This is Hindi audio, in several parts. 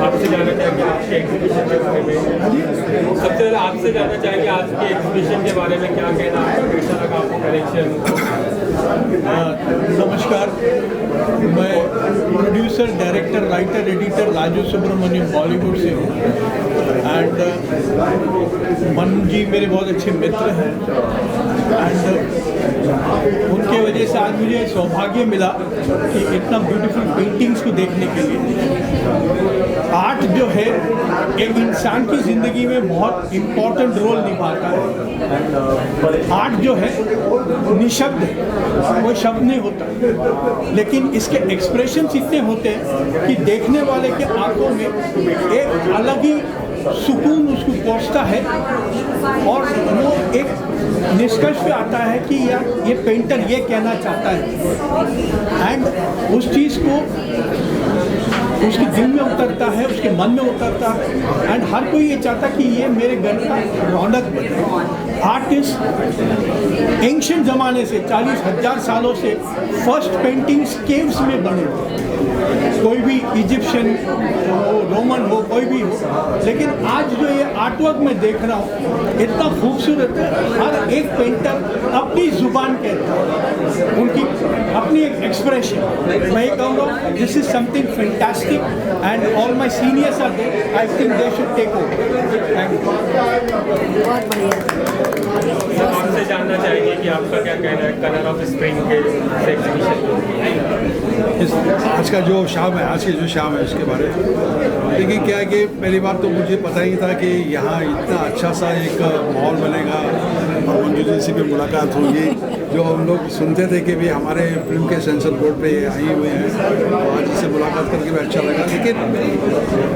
आपसे जानना चाहेंगे आपके एग्जीबिशन के बारे में। सबसे पहले आपसे जानना चाहेंगे आज के एग्जीबिशन के बारे में क्या कहना आपका, कैसा लगा आपको कलेक्शन? नमस्कार, मैं producer, director, writer, editor Raju Subramaniam Bollywood से हूँ। एंड मनु जी मेरे बहुत अच्छे मित्र हैं एंड उनके वजह से आज मुझे सौभाग्य मिला कि इतना ब्यूटीफुल पेंटिंग्स को देखने के लिए। आर्ट जो है एक इंसान की ज़िंदगी में बहुत इम्पोर्टेंट रोल निभाता है। आर्ट जो है निशब्द है, कोई शब्द नहीं होता, लेकिन इसके एक्सप्रेशंस इतने होते हैं कि देखने वाले के आंखों में एक अलग ही सुकून उसको पहुंचता है और वो एक निष्कर्ष पे आता है कि यार ये पेंटर ये कहना चाहता है एंड उस चीज़ को उसके दिल में उतरता है, उसके मन में उतरता है एंड हर कोई ये चाहता कि ये मेरे घर का रौनक बने। आर्टिस्ट एंशियंट ज़माने से 40,000 सालों से फर्स्ट पेंटिंग्स केव्स में बने, कोई भी इजिप्शियन हो, रोमन हो, कोई भी हो, लेकिन आज जो ये आर्टवर्क मैं देख रहा हूँ इतना खूबसूरत है। हर एक पेंटर अपनी जुबान कहता है, उनकी अपनी एक एक्सप्रेशन। मैं ये कहूँगा this is something fantastic and all my seniors are there, I think they should take over. Thank you. बहुत बढ़िया। आपसे जानना चाहेंगे कि आपका क्या कहना है कलर ऑफ स्प्रिंग के एग्जीबिशन? आज का जो शाम है, आज की जो शाम है उसके बारे में देखिए क्या है कि पहली बात तो मुझे पता ही था कि यहाँ इतना अच्छा सा एक माहौल बनेगा और मंजू जी से भी मुलाकात होगी। जो हम लोग सुनते थे कि भी हमारे फिल्म के सेंसर बोर्ड पे आई हुए हैं, तो आज इससे मुलाकात करके भी अच्छा लगा। लेकिन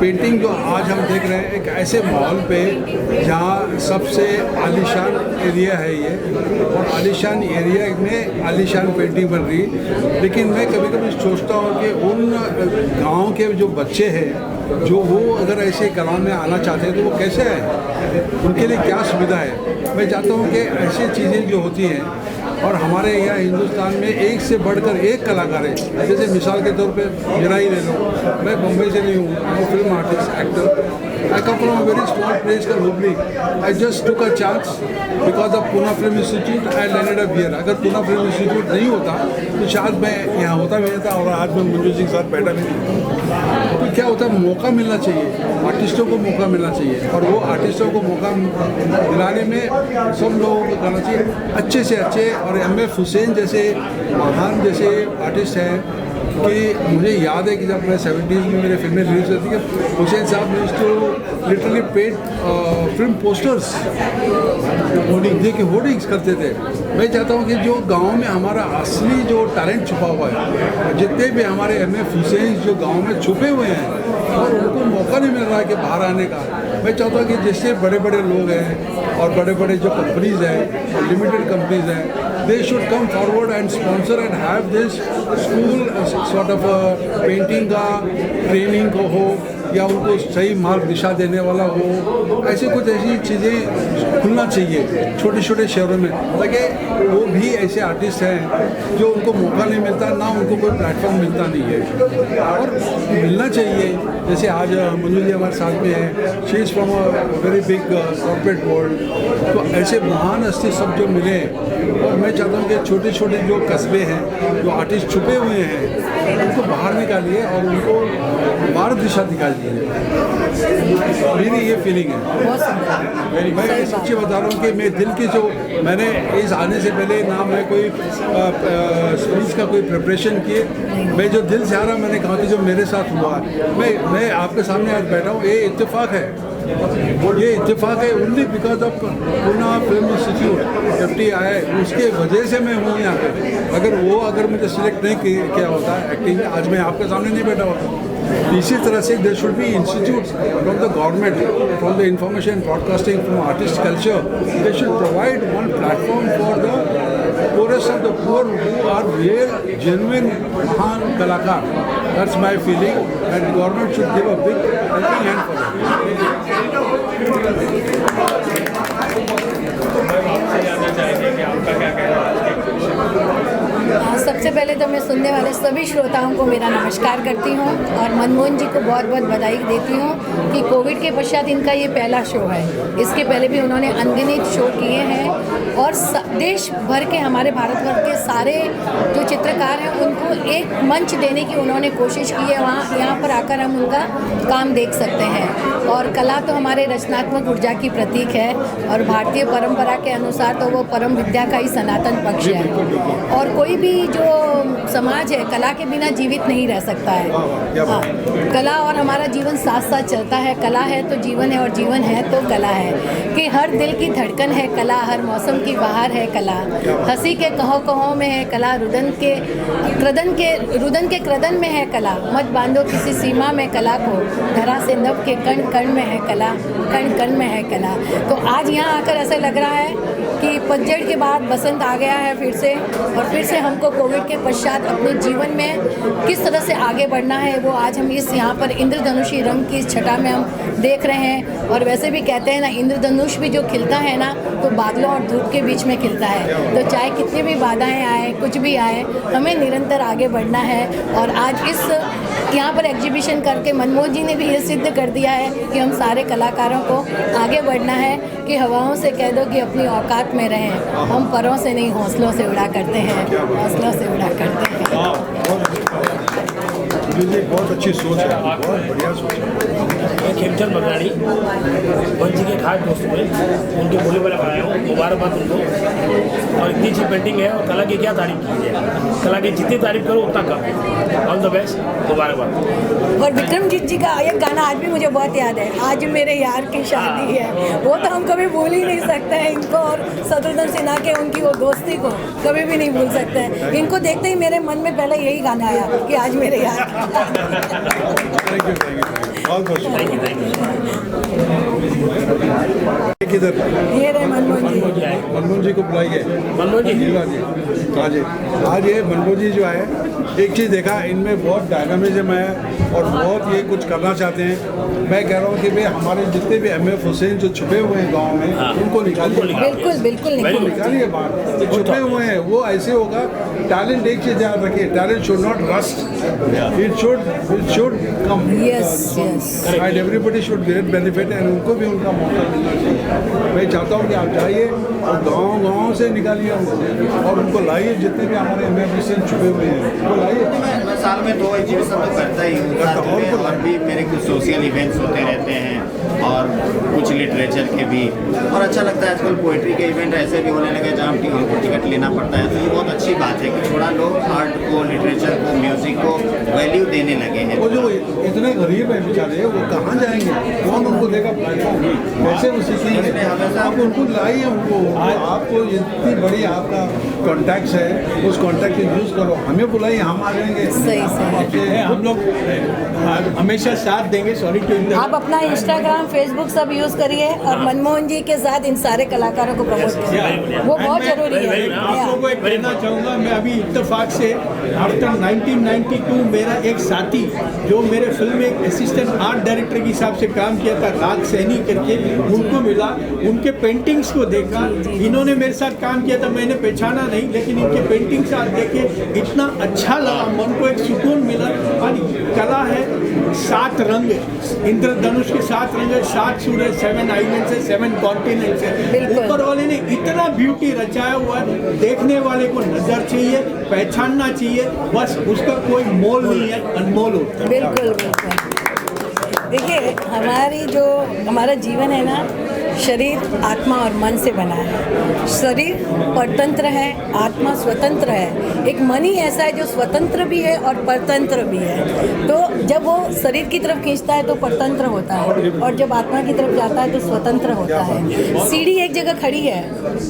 पेंटिंग जो आज हम देख रहे हैं एक ऐसे माहौल पे जहाँ सबसे आलीशान एरिया है ये, और आलीशान एरिया में आलीशान पेंटिंग बन रही। लेकिन मैं कभी कभी सोचता हूँ कि उन गाँव के जो बच्चे हैं जो वो अगर ऐसे कला में आना चाहते हैं तो वो कैसे आए, उनके लिए क्या सुविधा है। मैं चाहता हूँ कि ऐसी चीज़ें जो होती हैं, और हमारे यहाँ हिंदुस्तान में एक से बढ़कर एक कलाकार है। जैसे मिसाल के तौर पे मेरा ही ले लो, मैं बम्बई से नहीं हूँ, मैं film artist, actor. I come from a very small place called Hubli. I just took a chance because of Pune Film Institute and ended up here. अगर Pune Film Institute नहीं होता तो शायद मैं यहाँ होता भी नहीं था और आज मैं मंजू जी के साथ बैठा भी नहीं। तो क्या होता है, मौका मिलना चाहिए, आर्टिस्टों को मौका मिलना चाहिए, और वो आर्टिस्टों को मौका दिलाने में सब लोगों को करना चाहिए अच्छे से अच्छे। और एम.एफ. हुसैन जैसे महान जैसे आर्टिस्ट हैं कि मुझे याद है कि जब मैं 70s में मेरे फिल्में रिलीज होती थी, हुसैन साहब ने इसको literally paint film posters hoarding दे के होर्डिंग्स करते थे। मैं चाहता हूँ कि जो गांव में हमारा असली जो टैलेंट छुपा हुआ है, जितने भी हमारे एम.एफ. हुसैन जो गांव में छुपे हुए हैं और उनको मौका नहीं मिल रहा है कि बाहर आने का, मैं चाहता हूँ कि जैसे बड़े बड़े लोग हैं और बड़े बड़े जो कंपनीज हैं और लिमिटेड कंपनीज हैं, they should come forward and sponsor and have this school sort of painting का ट्रेनिंग को हो, या उनको सही मार्ग दिशा देने वाला हो। ऐसे कुछ ऐसी चीज़ें खुलना चाहिए छोटे छोटे शहरों में, ताकि वो भी ऐसे आर्टिस्ट हैं जो उनको मौका नहीं मिलता, ना उनको कोई प्लेटफॉर्म मिलता नहीं है, और मिलना चाहिए। जैसे आज मंजू जी हमारे साथ में है, she is from a very big corporate world. तो ऐसे महान हस्ती सब जो मिले, और मैं चाहता हूँ कि छोटे छोटे जो कस्बे हैं, जो आर्टिस्ट छुपे हुए हैं, उनको बाहर निकालिए और उनको मार्ग दिशा दिखाइए। मेरी ये फीलिंग है। मैं सच्ची बता रहा हूँ कि मैं दिल की जो मैंने इस आने से पहले ना मैं कोई स्पीच का कोई प्रिपरेशन किए, मैं जो दिल से आ रहा मैंने कहा कि जो मेरे साथ हुआ, मैं आपके सामने आज बैठा हूँ, ये इत्तेफाक है। ये इत्तेफाक है only because of Pune film institute FTI, उसके वजह से मैं हूँ यहाँ पे। अगर मुझे सिलेक्ट नहीं किया होता एक्टिंग में, आज मैं आपके सामने नहीं बैठा होता। इसी तरह से there should be institutes from the government, from the information broadcasting, from artist culture, they should provide one platform for the poorest of the poor who are real, genuine, महान कलाकार. That's my feeling, and the government should give a big helping hand for it. Ma'am आपसे जानना चाहेंगे कि आपका क्या कहना है आज के सबसे पहले तो मैं सुनने वाले सभी श्रोताओं को मेरा नमस्कार करती हूँ और मनमोहन जी को बहुत बहुत बधाई देती हूँ कि कोविड के पश्चात इनका ये पहला शो है। इसके पहले भी उन्होंने अनगिनत शो किए हैं और देश भर के हमारे भारतवर्ष के सारे जो चित्रकार हैं उनको एक मंच देने की उन्होंने कोशिश की है। वहाँ यहाँ पर आकर हम उनका काम देख सकते हैं और कला तो हमारे रचनात्मक ऊर्जा की प्रतीक है और भारतीय परंपरा के अनुसार तो वो परम विद्या का ही सनातन पक्ष है और कोई भी जो समाज है कला के बिना जीवित नहीं रह सकता है। हाँ, कला और हमारा जीवन साथ साथ चलता है। कला है तो जीवन है और जीवन है तो कला है कि हर दिल की धड़कन है कला, हर मौसम की बहार है कला, हंसी के कहो कहो में है कला, रुदन के क्रदन में है कला, मत बांधो किसी सीमा में कला को, धरा से नभ के कण कण में है कला, कण कण में है कला। तो आज यहाँ आकर ऐसा लग रहा है कि पतझड़ के बाद बसंत आ गया है फिर से और फिर से हमको कोविड के पश्चात अपने जीवन में किस तरह से आगे बढ़ना है वो आज हम इस यहाँ पर इंद्रधनुषी रंग की छटा में हम देख रहे हैं। और वैसे भी कहते हैं ना, इंद्रधनुष भी जो खिलता है ना तो बादलों और धूप के बीच में खिलता है। तो चाहे कितनी भी बाधाएं आए, कुछ भी आए, हमें निरंतर आगे बढ़ना है। और आज इस यहाँ पर एग्जीबिशन करके मनमोहन जी ने भी ये सिद्ध कर दिया है कि हम सारे कलाकारों को आगे बढ़ना है कि हवाओं से कह दो कि अपनी औकात में रहें, हम परों से नहीं हौसलों से उड़ा करते हैं, हौसलों से उड़ा करते हैं। बहुत अच्छी सोच है, बहुत बढ़िया सोच है। मैं खेमचंद बगाड़ी मंच के खास दोस्त हुए, उनके बोले वाला बनाया हूँ, मुबारकबाद उनको। और इतनी अच्छी पेंटिंग है और कला की क्या तारीफ कीजिए, कला की जितनी तारीफ करो उतना कम। ऑल द बेस्ट, मुबारकबाद। और विक्रमजीत जी का एक गाना आज भी मुझे बहुत याद है, आज मेरे यार की शादी है, वो तो हम कभी भूल ही नहीं सकते हैं इनको। और शत्रुघ्न सिन्हा के उनकी वो दोस्ती को कभी भी नहीं भूल सकते हैं। इनको देखते ही मेरे मन में पहले यही गाना आया कि आज मेरे यार। थैंक यू, बहुत बहुत किधर ये रहे मनमोहन जी। मनमोहन जी को बुलाइए। मनमोहन जी आज ये मनमोहन जी जो आए, एक चीज़ देखा, इनमें बहुत डायनामिज्म है और बहुत ये कुछ करना चाहते हैं। मैं कह रहा हूँ कि भाई हमारे जितने भी MF हुसैन जो छुपे हुए हैं गांव में, उनको निकालिए, बिल्कुल बिल्कुल उनको निकालिए बाहर। जो छुपे हुए हैं वो ऐसे होगा। टैलेंट एक चीज़ याद रखिए, talent should not rust, it should come. Yes yes, and everybody should get benefit and उनको भी उनका मौका मिलना चाहिए। मैं चाहता हूँ कि आप जाइए और गाँव से निकालिए उनको और उनको लाइए, जितने भी हमारे MF हुसैन छुपे हुए हैं वो लाइए। मैं साल में 2 एग्जीबिशन तो करता ही हूँ, साथ में और भी मेरे कुछ सोशल इवेंट्स होते रहते हैं और कुछ लिटरेचर के भी। और अच्छा लगता है आजकल पोइट्री के इवेंट ऐसे भी होने लगे जहाँ हमको टिकट लेना पड़ता है। तो ये बहुत अच्छी बात है कि थोड़ा लोग आर्ट को, लिटरेचर को, म्यूजिक को वैल्यू देने लगे हैं। वो जो इतने गरीब हैं बेचारे, वो कहाँ जाएंगे, कौन उनको देगा प्लेटफॉर्म, कैसे वो सीखेंगे? आप उनको लाइए, उनको आपको इतनी बड़ी आपका कॉन्टैक्ट्स है, उस कॉन्टैक्ट को यूज़ करो, हमें बुलाइए, हम आ जाएंगे। सही सही, हम लोग हमेशा साथ देंगे। सॉरी टू आप अपना इंस्टाग्राम, फेसबुक सब यूज़ करिए और मनमोहन जी के साथ इन सारे कलाकारों को प्रमोट करिए, वो बहुत जरूरी है। आप लोगों को एक कहना चाहूँगा, मैं अभी इत्तेफाक से आफ्टर 1992 मेरा एक साथी जो मेरे फिल्म में एक असिस्टेंट आर्ट डायरेक्टर के हिसाब से काम किया था, राज सैनी करके, उनको मिला, उनके पेंटिंग्स को देखा। इन्होंने मेरे साथ काम किया था, मैंने पहचाना नहीं, लेकिन इनके पेंटिंग्स आप देखे, इतना अच्छा लगा, मन को एक सुकून मिला। और कला है 7 रंग, इंद्रधनुष के 7 रंग है, 7 सूरज, 7 आइलैंड्स है, 7 कॉन्टिनेंट्स है। ऊपर वाले ने इतना ब्यूटी रचाया हुआ है, देखने वाले को नजर चाहिए, पहचानना चाहिए, बस उसका कोई मोल नहीं है, अनमोल होता है। बिल्कुल बिल्कुल। देखिए, हमारा जीवन है ना, शरीर, आत्मा और मन से बना है। शरीर परतंत्र है, आत्मा स्वतंत्र है, एक मन ही ऐसा है जो स्वतंत्र भी है और परतंत्र भी है। तो जब वो शरीर की तरफ खींचता है तो परतंत्र होता है और जब आत्मा की तरफ जाता है तो स्वतंत्र होता है। सीढ़ी एक जगह खड़ी है,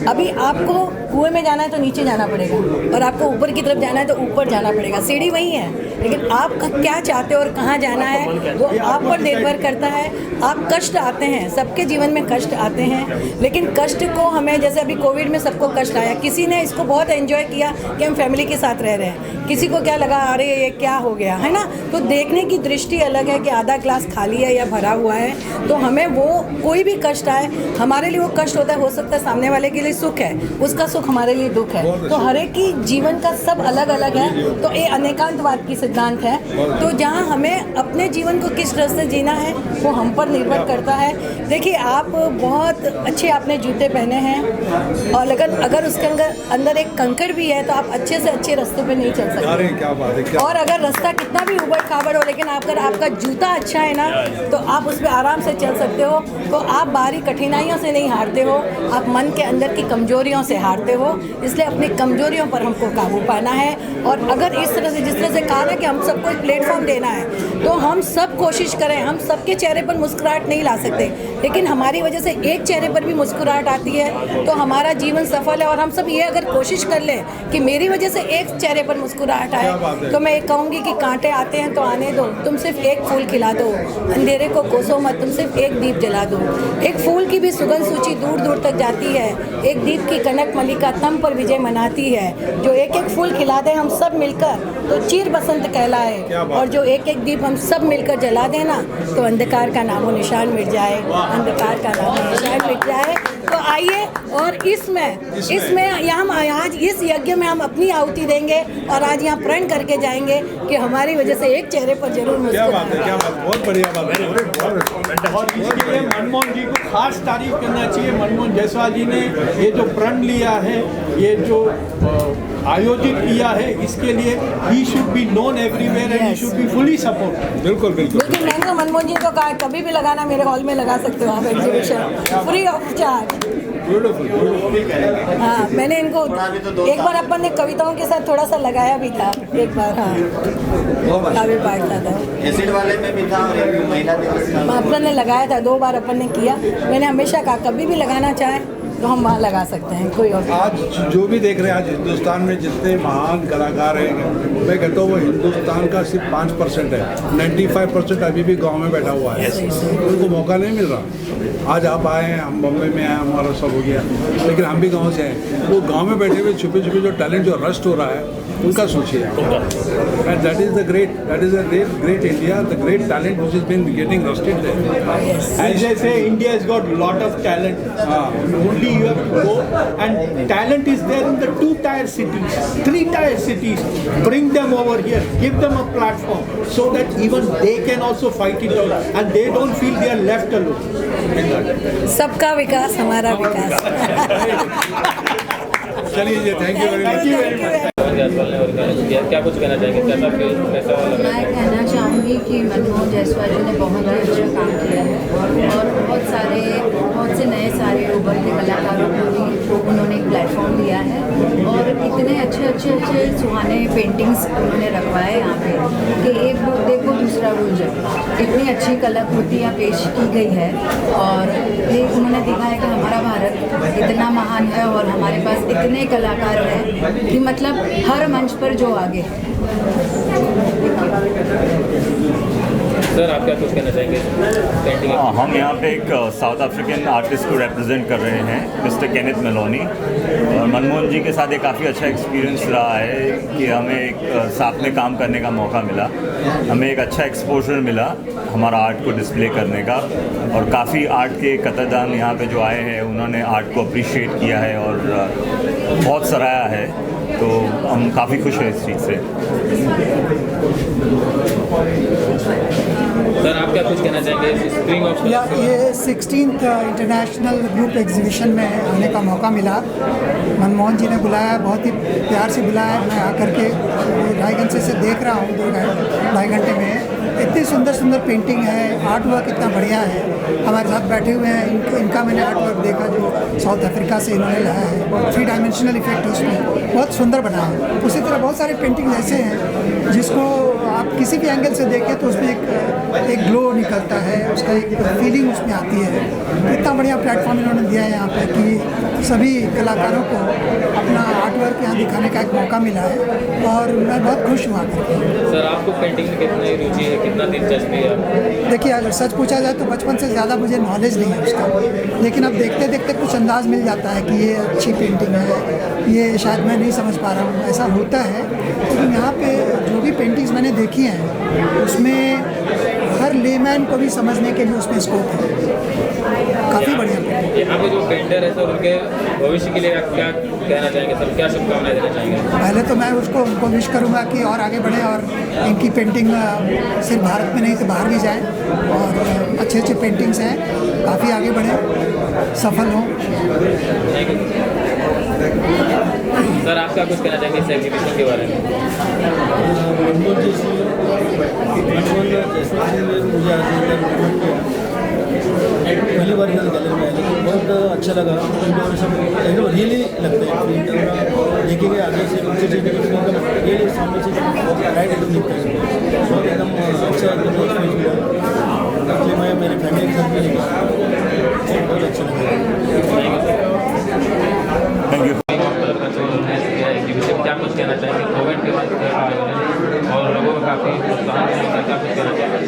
अभी आपको कुएं में जाना है तो नीचे जाना पड़ेगा और आपको ऊपर की तरफ जाना है तो ऊपर जाना पड़ेगा। सीढ़ी वही है, लेकिन आप क्या चाहते हो और कहाँ जाना है वो आप पर निर्भर करता है। आप कष्ट आते हैं, सबके जीवन में कष्ट आते हैं, लेकिन कष्ट को हमें, जैसे अभी कोविड में सबको कष्ट आया, किसी ने इसको बहुत एंजॉय किया कि हम फैमिली के साथ रह रहे हैं, किसी को क्या लगा अरे ये क्या हो गया है ना। तो देखने की दृष्टि अलग है कि आधा ग्लास खाली है या भरा हुआ है। तो हमें वो कोई भी कष्ट आए, हमारे लिए वो कष्ट होता है, हो सकता है सामने वाले के लिए सुख है, उसका सुख हमारे लिए दुख है। तो हर एक की जीवन का सब अलग अलग है। तो ये अनेकांतवाद की सिद्धांत है। तो जहाँ हमें अपने जीवन को किस तरह से जीना है वो हम पर निर्भर करता है। देखिए, आप बहुत अच्छे आपने जूते पहने हैं और अगर उसके अंदर एक कंकड़ भी है तो आप अच्छे से अच्छे रास्ते पे नहीं चल सकते। अरे क्या बात है, क्या और अगर रास्ता कितना भी उबड़ खाबड़ हो, लेकिन अगर आपका जूता अच्छा है ना तो आप उस पर आराम से चल सकते हो। तो आप बाहरी कठिनाइयों से नहीं हारते हो, आप मन के अंदर की कमजोरियों से हारते हो। इसलिए अपनी कमजोरियों पर हमको काबू पाना है। और अगर इस तरह से, जिस तरह से कहा ना कि हम सबको एक प्लेटफॉर्म देना है, तो हम सब कोशिश करें। हम सबके चेहरे पर मुस्कुराहट नहीं ला सकते, लेकिन हमारी वजह से एक चेहरे पर भी मुस्कुराहट आती है तो हमारा जीवन सफल है। और हम सब ये अगर कोशिश कर लें कि मेरी वजह से एक चेहरे पर मुस्कुराहट आए, तो मैं ये कहूँगी कि कांटे आते हैं तो आने दो, तुम सिर्फ एक फूल खिला दो, अंधेरे को कोसो मत, तुम सिर्फ एक दीप जला दो। एक फूल की भी सुगंध सूची दूर दूर तक जाती है, एक दीप की कनक मलिका तम पर विजय मनाती है। जो एक एक फूल खिला दे हम सब मिलकर तो चीर बसंत कहलाए, और जो एक एक दीप हम सब मिलकर जला देना तो अंधकार का नामो निशान मिट जाए, अंधकार का नामो निशान मिट जाए। तो आइए, और इसमें हम आज इस यज्ञ में हम अपनी आहुति देंगे और आज यहाँ प्रण करके जाएंगे कि हमारी वजह से एक चेहरे पर जरूर क्या बात है, मुस्कुराहट। क्या बात, बहुत बढ़िया बात है। और इसके लिए मनमोहन जी को खास तारीफ करना चाहिए। मनमोहन जायसवाल जी ने ये जो प्रण लिया है, ये जो आयोजित किया है, इसके लिए he should be known everywhere and he should be fully support. बिल्कुल बिल्कुल। लेकिन मैंने तो मनमोहन जी को कहा कभी भी लगाना, मेरे हॉल में लगा सकते हो आप एग्जीबिशन फ्री ऑफ चार्ज। हाँ, मैंने इनको एक बार अपन ने कविताओं के साथ थोड़ा सा लगाया भी था एक बार। हाँ, काव्य पाठ था, एसिड वाले में भी था और एक महिला दिवस का अपन ने लगाया था, 2 बार अपन ने किया। मैंने हमेशा कहा कभी भी लगाना चाहे तो हम वहाँ लगा सकते हैं, कोई और। आज जो भी देख रहे हैं, आज हिंदुस्तान में जितने महान कलाकार हैं, मैं कहता हूँ वो हिंदुस्तान का सिर्फ 5% है। 95% अभी भी गांव में बैठा हुआ है, उनको मौका नहीं मिल रहा। आज आप आए हैं, हम बम्बई में आए, हमारा सब हो गया, लेकिन हम भी गांव से हैं। वो गांव में बैठे हुए छुपे छुपे जो टैलेंट जो रस्ट हो रहा है, उनका सोचिए। And that is the great India, the great talent which has been getting rusted there. As I say, India has got lot of talent. Only you have to go, and talent is there in the 2-tier cities, 3-tier cities. Bring them over here, give them a platform, so that even they can also fight it out, and they don't feel they are left alone. सबका विकास हमारा विकास। चलिए, thank you very much. Jaiswal ने ऑर्गेनाइज किया, क्या कुछ कहना चाहेंगे? क्या आपके कैसा लग रहा है? मैं कहना चाहूँगी कि मनमोहन जायसवाल जी ने बहुत ही अच्छा काम किया है और बहुत से नए सारे उभरते कलाकारों को भी उन्होंने एक प्लेटफॉर्म दिया है। और इतने अच्छे सुहाने पेंटिंग्स उन्होंने रखवाए यहाँ पे कि एक देखो दूसरा भूल जाए। इतनी अच्छी कलाकृतियाँ पेश की गई है और ये उन्होंने दिखाया कि हमारा भारत इतना महान है और हमारे पास इतने कलाकार हैं कि मतलब हर मंच पर जो आगे है। सर, आप क्या कुछ कहना चाहेंगे पेंटिंग? हम यहाँ पे एक साउथ अफ्रीकन आर्टिस्ट को रिप्रेजेंट कर रहे हैं, मिस्टर केनेथ मेलोनी। और मनमोहन जी के साथ एक काफ़ी अच्छा एक्सपीरियंस रहा है कि हमें एक साथ में काम करने का मौका मिला, हमें एक अच्छा एक्सपोजर मिला हमारा आर्ट को डिस्प्ले करने का। और काफ़ी आर्ट के कतरदान यहाँ पे जो आए हैं उन्होंने आर्ट को अप्रिशिएट किया है और बहुत सराहा है, तो हम काफ़ी खुश हैं इस चीज़ से। सर, आप क्या कुछ कहना चाहेंगे स्प्रिंग ऑफ? ये 16th इंटरनेशनल ग्रुप एग्जीबिशन में आने का मौका मिला। मनमोहन जी ने बुलाया, बहुत ही प्यार से बुलाया। मैं आकर के 2.5 घंटे से देख रहा हूँ, 2-2.5 घंटे में इतनी सुंदर पेंटिंग है, आर्ट वर्क इतना बढ़िया है। हमारे साथ बैठे हुए हैं, इनका मैंने आर्ट वर्क देखा जो साउथ अफ्रीका से इन्होंने लाया है। 3 डायमेंशनल इफेक्ट उसमें बहुत सुंदर बना है। उसी तरह बहुत सारे पेंटिंग ऐसे हैं जिसको आप किसी भी एंगल से देखें तो उसमें एक ग्लो निकलता है, उसका एक फीलिंग उसमें आती है। इतना बढ़िया प्लेटफॉर्म इन्होंने दिया है यहाँ पे कि सभी कलाकारों को अपना आर्ट वर्क यहाँ दिखाने का एक मौका मिला है और मैं बहुत खुश हुआ करके। सर आपको पेंटिंग में कितनी रुचि है, कितना दिलचस्पी है? देखिए, अगर सच पूछा जाए तो बचपन से ज़्यादा मुझे नॉलेज नहीं है उसका, लेकिन अब देखते देखते कुछ अंदाज़ मिल जाता है कि ये अच्छी पेंटिंग है, ये शायद मैं नहीं समझ पा रहा हूँ, ऐसा होता है। लेकिन यहाँ पे जो भी पेंटिंग्स मैंने देखी हैं उसमें हर लेमैन को भी समझने के लिए उसमें स्कोप है। काफ़ी बढ़िया पेंटिंग। यहाँ पे जो पेंटर है सर उनके भविष्य के लिए आप क्या कहना चाहेंगे सर, क्या शुभकामनाएं देना चाहेंगे? पहले तो मैं उनको विश करूँगा कि और आगे बढ़े और इनकी पेंटिंग सिर्फ भारत में नहीं तो बाहर भी जाए और अच्छे अच्छे पेंटिंग्स हैं, काफ़ी आगे बढ़े, सफल हों। सर आप क्या कुछ कहना चाहेंगे इस एग्जीबिशन के बारे में? पहली बार इधर गैलरी में आया, लेकिन बहुत अच्छा लगा। एकदम रियली लगता है, देखेंगे आगे से उनसे एकदम रियली सामने से राइट एकदम दिखता है, बहुत एकदम अच्छा एकदम एक्सपीरियंस मिला। इसलिए मैं मेरे फैमिली के साथ में बहुत अच्छा लगा। Thank you. एग्जीबिशन क्या कुछ कहना चाहेंगे कोविड के बाद और लोगों में काफ़ी उत्साह है, क्या कुछ कहना चाहेंगे?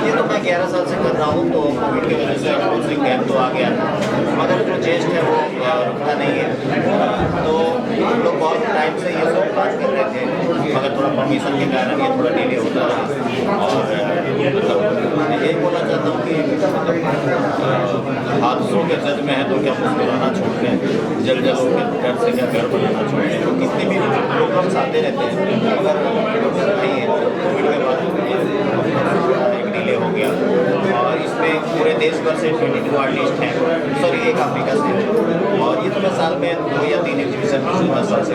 ये तो मैं 11 साल से कर रहा हूँ, तो कोविड की वजह से काउंसलिंग कैंप तो आ गया, मगर जो चेस्ट है वो रुकता नहीं है। तो हम लोग बहुत टाइम से ये सब बात कर रहे थे, मगर थोड़ा परमिशन के कारण ये थोड़ा डिले होता है। और मैं यही बोलना चाहता हूँ कि हादसों के जज में है तो क्या मुस्कुराना छोड़ दें, जल जलों के डर से क्या घर बनाना छोड़ दें। तो कितने भी प्रोग्राम्स आते रहते हैं, मगर नहीं है, कोविड के बाद एक डिले हो गया। और इसमें पूरे देश भर से 22 आर्टिस्ट हैं, सॉरी एक अफ्रीका से, और ये तो मैं साल में 2 या 3 एग्जीबिशन पिछले 10 साल से।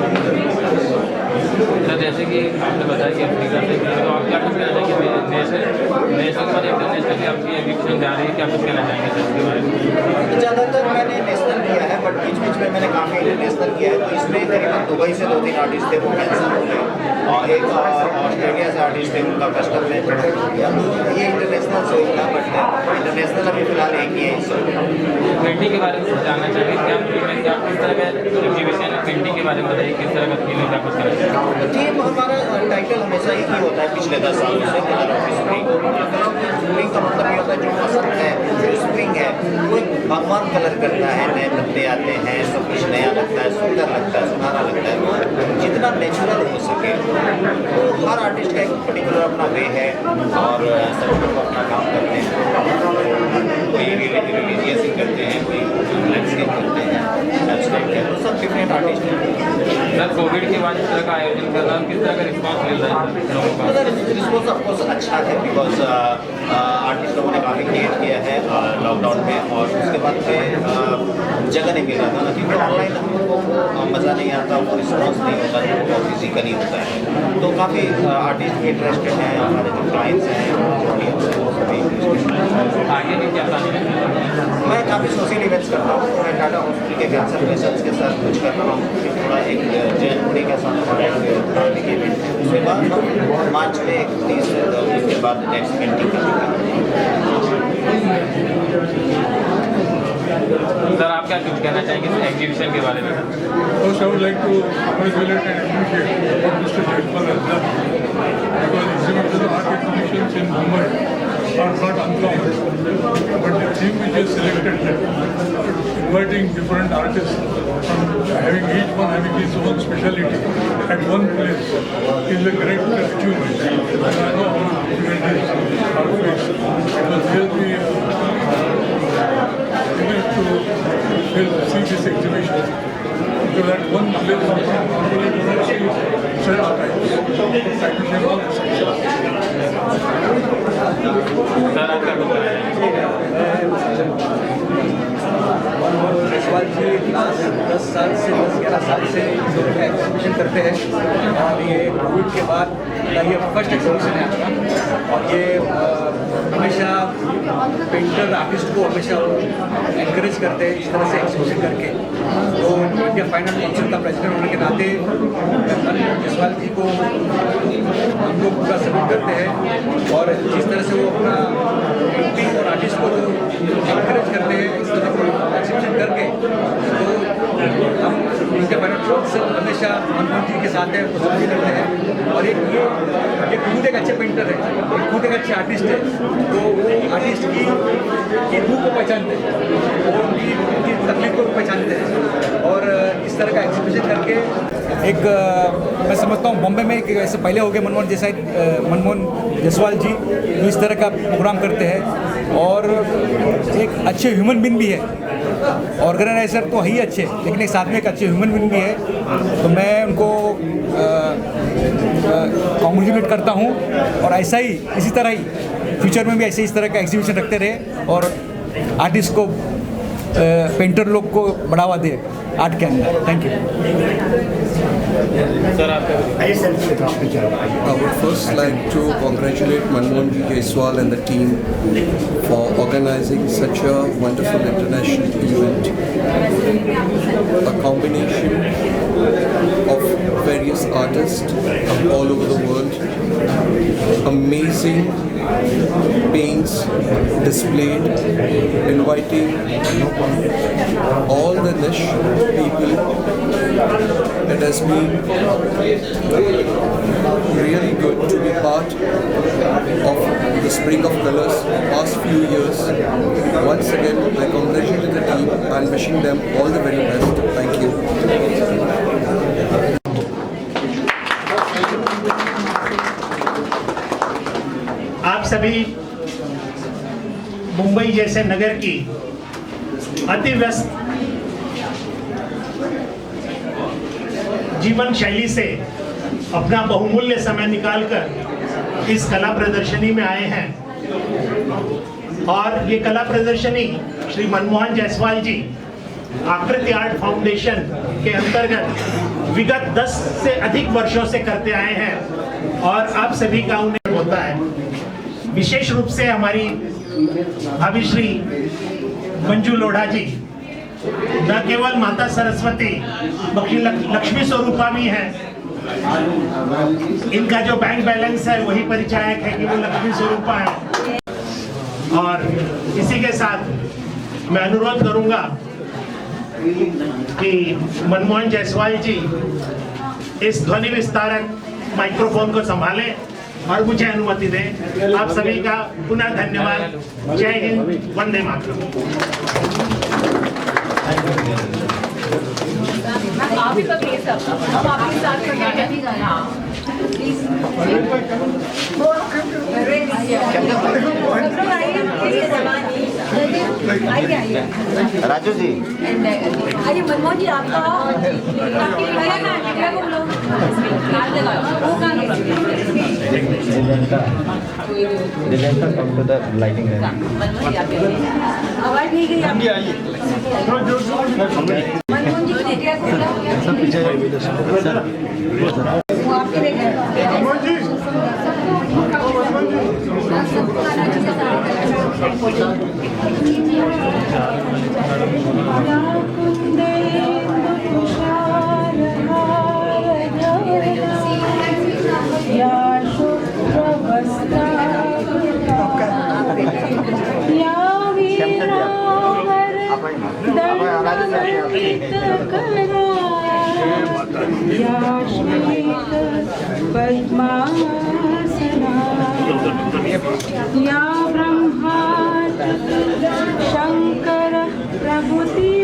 सर जैसे कि आपने बताया कि अफ्रीका से, तो आप क्या कुछ कहना चाहेंगे? नेशनल और इंटरनेशनल की आपकी एग्जीबिशन जा रही है, क्या कुछ कहना चाहेंगे सर इसके बारे में? ज़्यादातर मैंने नेशनल किया है, बट बीच बीच में मैंने काफ़ी इंटरनेशनल किया है। तो इसमें करीबन दुबई से 2-3 आर्टिस्ट थे, वो कैंसिल हो गए, और एक ऑस्ट्रेलिया से आर्टिस्ट थे, उनका कस्टम में किया। ये इंटरनेशनल शो था, बट इंटरनेशनल अभी फिलहाल एक ही है। पेंटिंग के बारे में कुछ जानना चाहिए, क्या क्या किस तरह का एग्जीबिशन है? पेंटिंग के बारे में बताइए, किस तरह का थीम है, क्या कुछ कहना चाहिए? थीम हमारा टाइटल हमेशा एक ही होता है पिछले 10 सालों से, colour of spring. Colour of spring का मतलब ये होता है जो मौसम है, जो स्प्रिंग है, वो एक भगवान कलर करता है, नए पत्ते आते हैं, सब कुछ नया लगता है, सुंदर लगता है, सुनहरा लगता है। तो जितना नेचुरल हो सके, तो हर आर्टिस्ट का एक पर्टिकुलर अपना वे है, और सब लोग अपना काम करते हैं। कोई रिलीजियस ही करते हैं, कोई लैंडस्केप करते हैं, एब्स्ट्रैक्ट है, तो सब डिफरेंट आर्टिस्ट हैं। सर कोविड के बाद इस तरह का आयोजन करना, किस तरह का रिस्पॉन्स मिल रहा है लोगों का? रिस्पॉन्स ऑफकोर्स अच्छा है, बिकॉज आर्टिस्ट लोगों ने काफ़ी क्रिएट किया है लॉकडाउन में, और उसके बाद में जगह नहीं मिल रहा था ना, क्योंकि ऑनलाइन हम लोगों को मज़ा नहीं आता, वो रिस्पॉन्स नहीं होता, तो वो फिजिकली होता है। तो काफ़ी आर्टिस्ट भी इंटरेस्टेड हैं, हमारे जो क्लाइंट्स हैं आगे भी क्या प्लान है? मैं काफ़ी सोशल इवेंट्स करता हूँ। मैं टाटा हॉस्पिटल के कैंसर पेशेंट्स के साथ कुछ कर रहा हूँ, फिर थोड़ा एक जैनपुरी के साथ हमारा एक धार्मिक इवेंट है। उसके बाद हम मार्च में 31 उसके बाद नेक्स्ट पेंटिंग करेंगे। सर आप क्या कुछ कहना चाहेंगे इस एग्जीबिशन के बारे में? First, I would like to congratulate and appreciate what Mr. Jaipal has done, because exhibition art exhibitions in Mumbai are not uncommon, but the theme which is selected here, inviting different artists from each one having his own speciality at one place, is a great achievement. And I know how difficult it is our place. It was really to see this exhibition, because at one place you don't see several types. Practicing all the sections. Sir आप क्या कुछ जयसवाल जी क्लास 10 साल से 10-11 साल से एग्जीबिशन करते हैं, और ये कोविड के बाद का ये फर्स्ट एग्जीबिशन है आपका। और ये हमेशा पेंटर आर्टिस्ट को हमेशा एनकरेज करते हैं इस तरह से एग्जीबिशन करके। तो इंडिया फाइन आर्ट काउंसिल का प्रेसिडेंट होने के नाते जयसवाल जी को को पूरा सपोर्ट करते हैं और जिस तरह से वो अपना पेंटिंग और आर्टिस्ट को जो इनकरेज करते हैं इस तरह की एग्जीबिशन करके, तो हम उनके फाइनेंस हमेशा मनमोहन जी के साथ है, उसको सपोर्ट करते हैं। और ये खुद एक अच्छे पेंटर है, खुद एक अच्छे आर्टिस्ट है, तो आर्टिस्ट की रूह को पहचानते हैं और उनकी तकलीफ को पहचानते हैं और इस तरह का एग्जीबिशन करके एक मैं समझता हूँ बॉम्बे में एक ऐसे पहले हो गए मनमोहन जायसवाल जी जो इस तरह का प्रोग्राम करते हैं और एक अच्छे ह्यूमन बीइंग भी है। ऑर्गेनाइजर तो ही अच्छे, लेकिन एक साथ में एक अच्छे ह्यूमन बीइंग भी है, तो मैं उनको कॉन्ग्रेचुलेट करता हूँ और ऐसा ही इसी तरह ही फ्यूचर में भी ऐसे इस तरह का एग्जीबिशन रखते रहे और आर्टिस्ट को पेंटर लोग को बढ़ावा दे आर्ट के अंदर। Thank you sir. आपका I would first like to congratulate Manmohan Jaiswal and the team for organizing such a wonderful international event. A combination of various artists all over the world. Amazing paints displayed, inviting all the niche people. It has been really good to be part of the Spring of Colors past few years. Once again, I congratulate the team and wishing them all the very best. Thank you. आप सभी मुंबई जैसे नगर की अति व्यस्त जीवन शैली से अपना बहुमूल्य समय निकालकर इस कला प्रदर्शनी में आए हैं और ये कला प्रदर्शनी श्री मनमोहन जायसवाल जी आकृति आर्ट फाउंडेशन के अंतर्गत विगत 10 से अधिक वर्षों से करते आए हैं और आप सभी का उन्हें होता है। विशेष रूप से हमारी भाभी श्री मंजू लोढ़ा जी न केवल माता सरस्वती बल्कि लक्ष्मी स्वरूपा भी हैं। इनका जो बैंक बैलेंस है वही परिचायक है कि वो लक्ष्मी स्वरूपा है। और इसी के साथ मैं अनुरोध करूंगा कि मनमोहन जायसवाल जी इस ध्वनि विस्तारक माइक्रोफोन को संभालें और मुझे अनुमति दें। आप सभी का पुनः धन्यवाद। जय हिंद, वंदे मातरम। आप ही का प्लीज सब हम आपके साथ करते हैं। हाँ प्लीज आइए राजू जी, आइए मनमोहन जी आपका आवाज नहीं गई आपकी। मनमोहन जी पीछे वो आपके लिए पद्मासना या ब्रह्मा शंकर प्रभुति